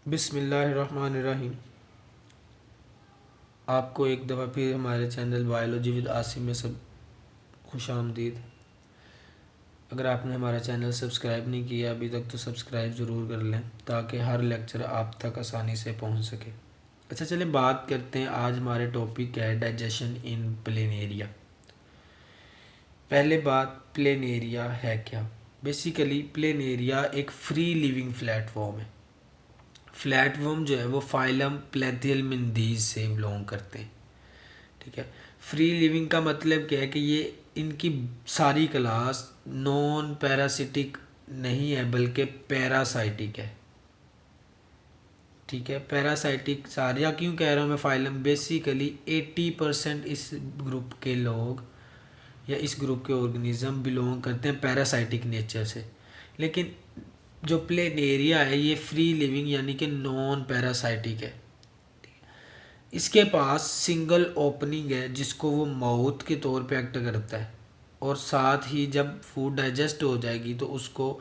बिस्मिल्लाहिर्रहमानिर्रहीम। आपको एक दफ़ा फिर हमारे चैनल बायोलॉजी विद आसिम में सब खुशामदीद। अगर आपने हमारा चैनल सब्सक्राइब नहीं किया अभी तक तो सब्सक्राइब ज़रूर कर लें ताकि हर लेक्चर आप तक आसानी से पहुंच सके। अच्छा, चलिए बात करते हैं। आज हमारे टॉपिक है डाइजेशन इन प्लेनेरिया। पहले बात, प्लेनेरिया है क्या? बेसिकली प्लेनेरिया एक फ्री लिविंग प्लेटफॉर्म है। फ्लैटवर्म जो है वो फाइलम प्लेथियलमिंथीज से बिलोंग करते हैं। ठीक है। फ्री लिविंग का मतलब क्या है कि ये इनकी सारी क्लास नॉन पैरासिटिक नहीं है बल्कि पैरासाइटिक है। ठीक है, पैरासाइटिक सारिया क्यों कह रहा हूँ मैं फाइलम? बेसिकली 80% इस ग्रुप के लोग या इस ग्रुप के ऑर्गेनिज्म बिलोंग करते हैं पैरासाइटिक नेचर से। लेकिन जो प्लेनेरिया है ये फ्री लिविंग यानी कि नॉन पैरासाइटिक है। इसके पास सिंगल ओपनिंग है जिसको वो माउथ के तौर पे एक्ट करता है, और साथ ही जब फूड डाइजेस्ट हो जाएगी तो उसको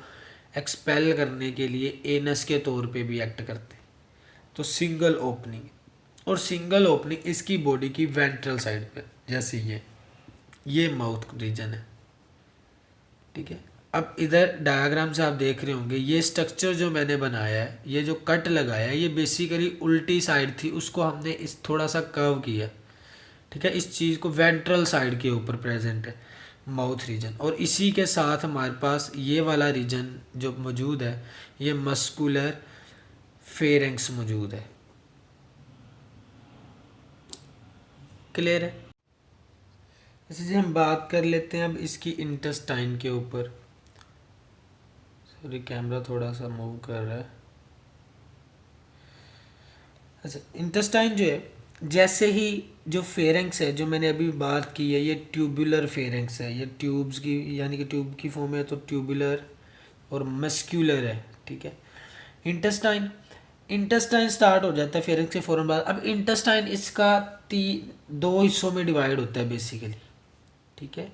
एक्सपेल करने के लिए एनस के तौर पे भी एक्ट करते हैं। तो सिंगल ओपनिंग, और सिंगल ओपनिंग इसकी बॉडी की वेंट्रल साइड पे, जैसे ये माउथ रीजन है। ठीक है। अब इधर डायग्राम से आप देख रहे होंगे ये स्ट्रक्चर जो मैंने बनाया है, ये जो कट लगाया है, ये बेसिकली उल्टी साइड थी, उसको हमने इस थोड़ा सा कर्व किया। ठीक है, इस चीज़ को वेंट्रल साइड के ऊपर प्रेजेंट है माउथ रीजन, और इसी के साथ हमारे पास ये वाला रीजन जो मौजूद है, ये मस्कुलर फेरेंक्स मौजूद है। क्लियर है? जैसे हम बात कर लेते हैं अब इसकी इंटेस्टाइन के ऊपर। सॉरी, कैमरा थोड़ा सा मूव कर रहा है। अच्छा, इंटेस्टाइन जो है, जैसे ही जो फेरेंक्स है जो मैंने अभी बात की है, ये ट्यूबुलर फेरेंक्स है, ये ट्यूब्स की यानी कि ट्यूब की फॉर्म है, तो ट्यूबुलर और मस्क्यूलर है। ठीक है। इंटेस्टाइन इंटेस्टाइन स्टार्ट हो जाता है फेरेंक्स के फ़ौरन बाद। अब इंटेस्टाइन इसका दो हिस्सों में डिवाइड होता है बेसिकली। ठीक है।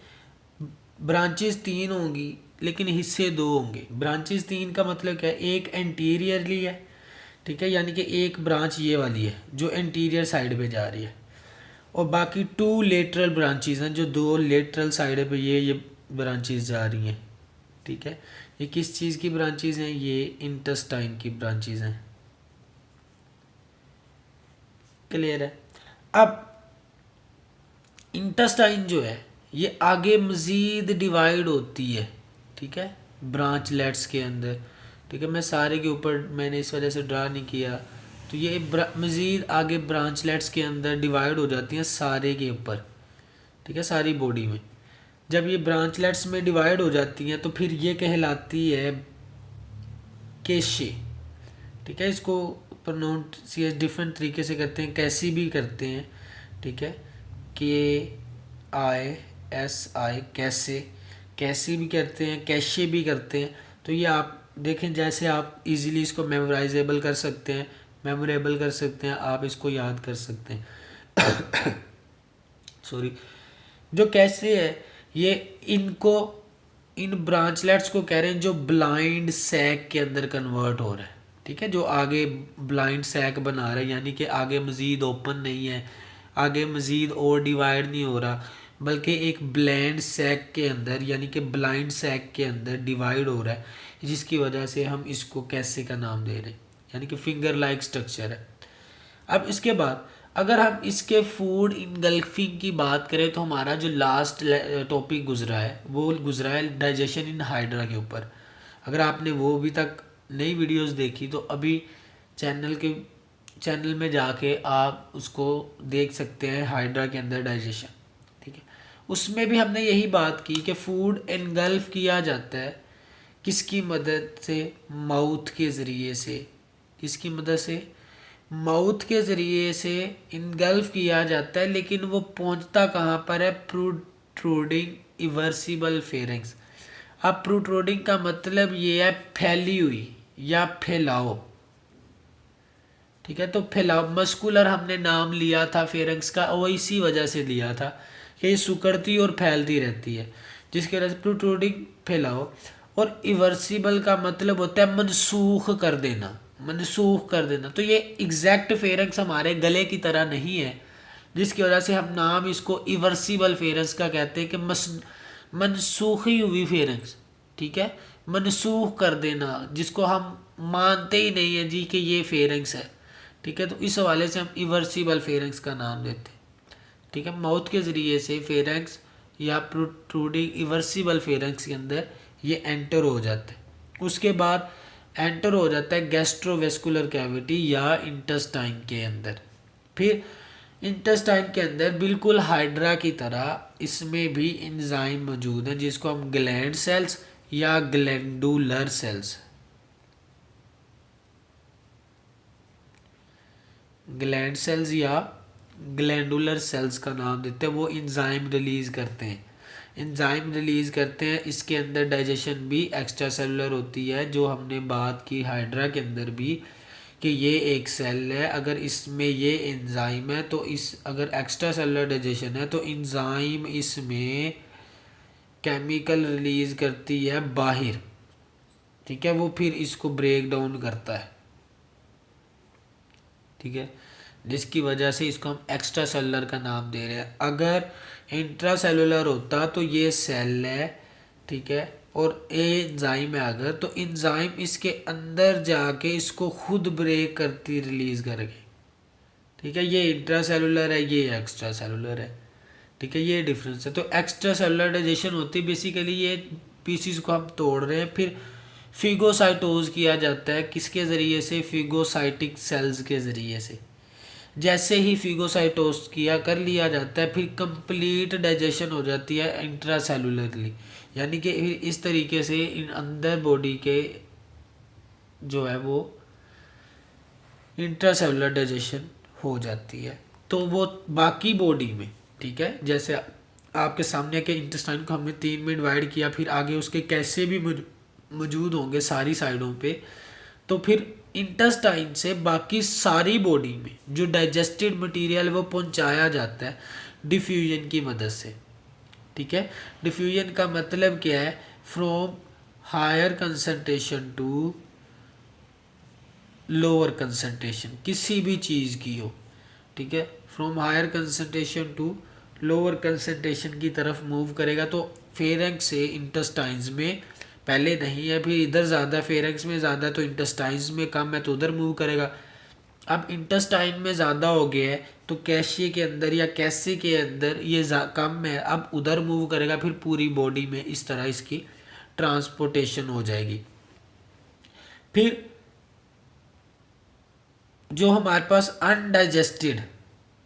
ब्रांचेस 3 होंगी लेकिन हिस्से 2 होंगे। ब्रांचेस 3 का मतलब क्या है? एक एंटीरियरली है, ठीक है, यानी कि एक ब्रांच ये वाली है जो एंटीरियर साइड पे जा रही है, और बाकी 2 लेटरल ब्रांचेस हैं जो 2 लेटरल साइड पे ये ब्रांचेस जा रही हैं। ठीक है। ये किस चीज़ की ब्रांचेस हैं? ये इंटेस्टाइन की ब्रांचेस हैं। क्लियर है? अब इंटेस्टाइन जो है ये आगे मज़ीद डिवाइड होती है। ठीक है, ब्रांचलेट्स के अंदर। ठीक है, मैं सारे के ऊपर मैंने इस वजह से ड्रा नहीं किया, तो ये मज़ीद आगे ब्रांचलेट्स के अंदर डिवाइड हो जाती हैं सारे के ऊपर। ठीक है, सारी बॉडी में जब ये ब्रांचलेट्स में डिवाइड हो जाती हैं तो फिर ये कहलाती है केशे। ठीक है, इसको प्रोनाउंसिएट डिफरेंट तरीके से करते हैं, कैसी भी करते हैं। ठीक है, KISI, कैसे, कैसे भी करते हैं, कैशे भी करते हैं। तो ये आप देखें, जैसे आप इजीली इसको मेमोराइजेबल कर सकते हैं, मेमोरेबल कर सकते हैं, आप इसको याद कर सकते हैं। सॉरी, जो कैसे है ये इनको इन ब्रांचलेट्स को कह रहे हैं जो ब्लाइंड सैक के अंदर कन्वर्ट हो रहा है। ठीक है, जो आगे ब्लाइंड सैक बना रहा है, यानी कि आगे मज़ीद ओपन नहीं है, आगे मज़ीद और डिवाइड नहीं हो रहा, बल्कि एक ब्लैंड सैक के अंदर यानी कि ब्लाइंड सैक के अंदर डिवाइड हो रहा है, जिसकी वजह से हम इसको कैसे का नाम दे रहे हैं, यानी कि फिंगर लाइक स्ट्रक्चर है। अब इसके बाद अगर हम इसके फूड इनगल्फिंग की बात करें तो हमारा जो लास्ट टॉपिक गुजरा है वो गुजरा है डाइजेशन इन हाइड्रा के ऊपर। अगर आपने वो अभी तक नई वीडियोस देखी तो अभी चैनल में जाके आप उसको देख सकते हैं, हाइड्रा के अंदर डाइजेशन। ठीक है, उसमें भी हमने यही बात की कि फूड इनगल्फ किया जाता है किसकी मदद से? माउथ के ज़रिए से। किसकी मदद से? माउथ के ज़रिए से इनगल्फ किया जाता है, लेकिन वो पहुंचता कहाँ पर है? Protruding इवर्सिबल pharynx. अब प्रोट्रूडिंग का मतलब ये है फैली हुई या फैलाओ। ठीक है, तो फैलाओ, मस्कुलर हमने नाम लिया था फेरेंक्स का, वो इसी वजह से लिया था कि ये सुकड़ती और फैलती रहती है, जिसकी वजह से प्रोट्रूडिंग फैलाओ। और इवर्सिबल का मतलब होता है मनसूख कर देना। मनसूख कर देना। तो ये एग्जैक्ट फेरेंस हमारे गले की तरह नहीं है, जिसकी वजह से हम नाम इसको इवर्सिबल फेरेंस का कहते हैं कि मनसूखी हुई फेरेंस, ठीक है, मनसूख कर देना, जिसको हम मानते ही नहीं है जी कि ये फेरेंस है, ठीक है। तो इस हवाले से हम इवर्सिबल फेरेंस का नाम देते हैं, ठीक है। माउथ के ज़रिए से फेरेंस या प्रोट्रूडिंग इवर्सिबल फेरेंस के अंदर ये एंटर हो जाता है। उसके बाद एंटर हो जाता है गैस्ट्रोवेस्कुलर कैविटी या इंटेस्टाइन के अंदर। फिर इंटेस्टाइन के अंदर बिल्कुल हाइड्रा की तरह इसमें भी एंजाइम मौजूद है, जिसको हम ग्लैंड सेल्स या ग्लैंडुलर सेल्स, ग्लैंड सेल्स या ग्लैंडुलर सेल्स का नाम देते हैं। वो एंजाइम रिलीज करते हैं, एंजाइम रिलीज करते हैं। इसके अंदर डाइजेशन भी एक्स्ट्रा सेलुलर होती है, जो हमने बात की हाइड्रा के अंदर भी कि ये एक सेल है, अगर इसमें ये एंजाइम है तो इस अगर एक्स्ट्रा सेलुलर डाइजेशन है तो एंजाइम इसमें केमिकल रिलीज करती है बाहर, ठीक है, वो फिर इसको ब्रेक डाउन करता है, ठीक है, जिसकी वजह से इसको हम एक्स्ट्रा सेलुलर का नाम दे रहे हैं। अगर इंट्रा सेलुलर होता तो ये सेल है, ठीक है, और एंजाइम है अगर, तो एंजाइम इसके अंदर जाके इसको खुद ब्रेक करती रिलीज करके, ठीक है। ये इंट्रा सेलुलर है, ये एक्स्ट्रा सेलुलर है, ठीक है, ये डिफरेंस है। तो एक्स्ट्रा सेलुलर डाइजेशन होती है, बेसिकली ये पीसीज को हम तोड़ रहे हैं, फिर फिगोसाइटोज किया जाता है, किसके ज़रिए से, फिगोसाइटिक सेल्स के ज़रिए से। जैसे ही फिगोसाइटोज किया कर लिया जाता है, फिर कंप्लीट डाइजेशन हो जाती है इंट्रा सेलुलरली, यानी कि इस तरीके से इन अंदर बॉडी के जो है वो इंट्रा सेलुलर डाइजेशन हो जाती है। तो वो बाकी बॉडी में, ठीक है, जैसे आपके सामने के इंटेस्टाइन को हमने 3 में डिवाइड किया, फिर आगे उसके कैसे भी मौजूद होंगे सारी साइडों पे, तो फिर इंटेस्टाइन से बाकी सारी बॉडी में जो डाइजेस्टेड मटेरियल वो पहुंचाया जाता है डिफ्यूजन की मदद से, ठीक है। डिफ्यूजन का मतलब क्या है, from higher concentration to lower concentration, किसी भी चीज़ की हो, ठीक है, from higher concentration to lower concentration की तरफ मूव करेगा। तो फेरेंक्स से इंटेस्टाइन्स में पहले नहीं है, फिर इधर ज़्यादा, फेरेंक्स में ज़्यादा तो इंटेस्टाइन्स में कम है, तो उधर मूव करेगा। अब इंटेस्टाइन में ज़्यादा हो गया है तो कैशिया के अंदर या कैसे के अंदर ये कम है, अब उधर मूव करेगा, फिर पूरी बॉडी में इस तरह इसकी ट्रांसपोर्टेशन हो जाएगी। फिर जो हमारे पास अनडाइजेस्टेड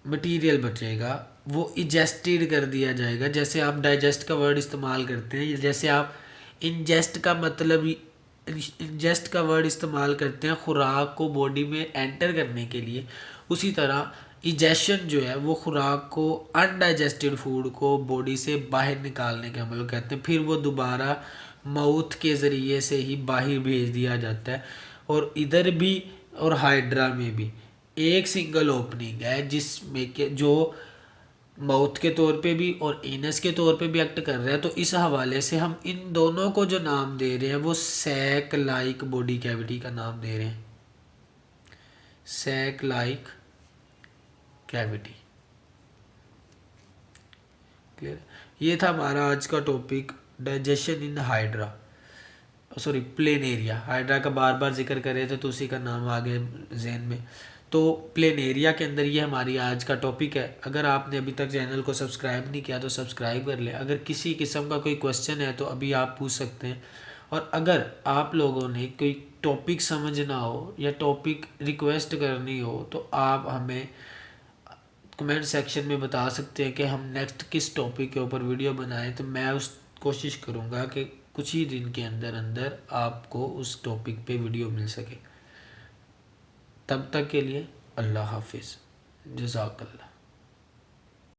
मटेरियल बचेगा वो इजेस्टेड कर दिया जाएगा। जैसे आप डाइजेस्ट का वर्ड इस्तेमाल करते हैं, जैसे आप इंजेस्ट का मतलब इंजेस्ट का वर्ड इस्तेमाल करते हैं खुराक को बॉडी में एंटर करने के लिए, उसी तरह इजेशन जो है वो खुराक को, अनडाइजेस्टेड फूड को बॉडी से बाहर निकालने का अमल कहते हैं। फिर वो दोबारा माउथ के ज़रिए से ही बाहर भेज दिया जाता है। और इधर भी और हाइड्रा में भी एक सिंगल ओपनिंग है जिसमें के जो माउथ के तौर पे भी और एनस के तौर पे भी एक्ट कर रहा है। तो इस हवाले से हम इन दोनों को जो नाम दे रहे हैं वो सैक लाइक बॉडी कैविटी का नाम दे रहे हैं, सैक लाइक कैविटी। क्लियर? ये था हमारा आज का topic, digestion in hydra, sorry plain area. Hydra का बार बार जिक्र कर रहे थे तो उसी का नाम आ गया जहन में। तो प्लेन एरिया के अंदर ये हमारी आज का टॉपिक है। अगर आपने अभी तक चैनल को सब्सक्राइब नहीं किया तो सब्सक्राइब कर ले। अगर किसी किस्म का कोई क्वेश्चन है तो अभी आप पूछ सकते हैं। और अगर आप लोगों ने कोई टॉपिक समझना हो या टॉपिक रिक्वेस्ट करनी हो तो आप हमें कमेंट सेक्शन में बता सकते हैं कि हम नेक्स्ट किस टॉपिक के ऊपर वीडियो बनाएं। तो मैं उस कोशिश करूँगा कि कुछ ही दिन के अंदर अंदर आपको उस टॉपिक पे वीडियो मिल सके। तब तक के लिए अल्लाह हाफिज़, जज़ाकल्लाह।